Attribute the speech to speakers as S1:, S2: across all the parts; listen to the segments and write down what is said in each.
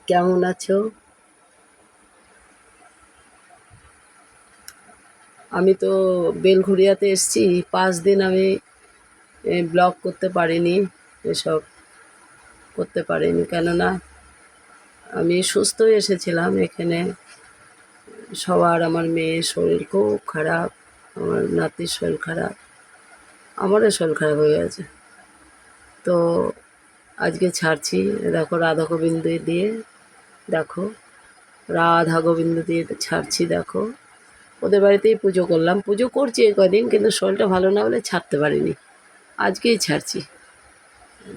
S1: কেমন আছো? আমি তো বেলঘরিয়াতে এসেছি। 5 দিন আমি ব্লগ করতে পারিনি, এসব করতে পারিনি, কেননা আমি সুস্থই এসেছিলাম এখানে। সবার, আমার মেয়ের শরীর খুব খারাপ, আমার নাতির শরীর খারাপ, আমারও শরীর খারাপ হয়ে গেছে। তো আজকে ছাড়ছি। দেখো রাধা গোবিন্দ দিয়ে, দেখো রাধা গোবিন্দ দিয়ে ছাড়ছি। দেখো ওদের বাড়িতেই পুজো করলাম, পুজো করছি এই কদিন, কিন্তু শরীরটা ভালো না বলে ছাড়তে পারিনি। আজকেই ছাড়ছি।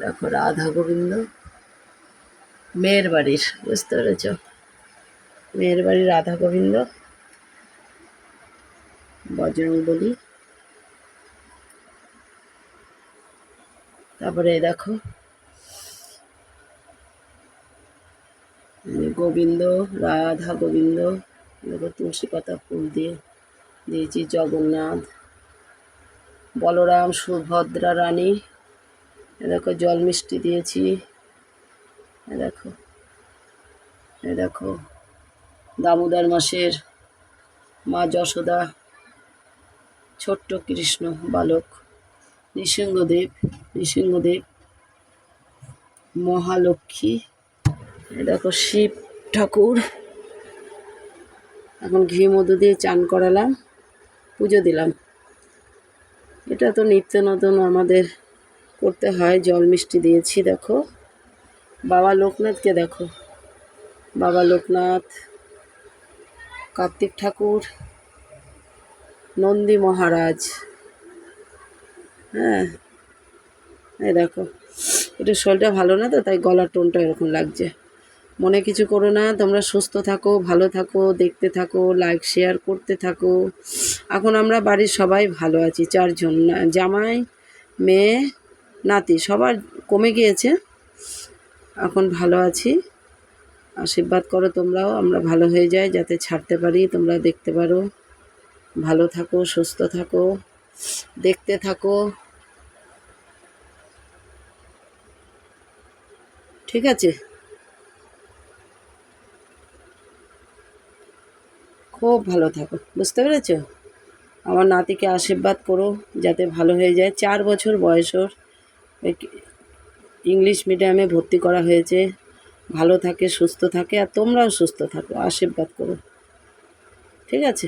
S1: দেখো রাধা গোবিন্দ, মেয়ের বাড়ির, বুঝতে পেরেছ? মেয়ের বাড়ির রাধা গোবিন্দ, বজরংবলী। তারপরে দেখো গোবিন্দ, রাধা গোবিন্দ। দেখো তুলসী পাতা ফুল দিয়ে দিয়েছি। জগন্নাথ, বলরাম, সুভদ্রা রানী। দেখো জল মিষ্টি দিয়েছি। দেখো, দেখো দামোদর মাসের মা যশোদা, ছোট্ট কৃষ্ণ বালক, নৃসিংহদেব, নৃসিংহদেব, মহালক্ষ্মী। দেখো শিব ঠাকুর। এখন ঘি মধু দিয়ে চান করালাম, পুজো দিলাম। এটা তো নিত্য নতুন আমাদের করতে হয়। জল মিষ্টি দিয়েছি। দেখো বাবা লোকনাথকে, দেখো বাবা লোকনাথ, কার্তিক ঠাকুর, নন্দী মহারাজ। হ্যাঁ, এই দেখো একটু শরীরটা ভালো না তো, তাই গলার টোনটা এরকম লাগছে। মনে কিছু করো না, তোমরা সুস্থ থাকো, ভালো থাকো, দেখতে থাকো, লাইক শেয়ার করতে থাকো। এখন আমরা বাড়ির সবাই ভালো আছি, 4 জন। জামাই, মেয়ে, নাতি সবার কমে গিয়েছে, এখন ভালো আছি। আশীর্বাদ করো তোমরাও, আমরা ভালো হয়ে যাই, যাতে ছাড়তে পারি, তোমরা দেখতে পারো। ভালো থাকো, সুস্থ থাকো, দেখতে থাকো, ঠিক আছে? খুব ভালো থাকো, বুঝতে পেরেছো? আমার নাতিকে আশীর্বাদ করো যাতে ভালো হয়ে যায়। 4 বছর বয়স ওর, ইংলিশ মিডিয়ামে ভর্তি করা হয়েছে। ভালো থাকে, সুস্থ থাকে, আর তোমরাও সুস্থ থাকো, আশীর্বাদ করো, ঠিক আছে?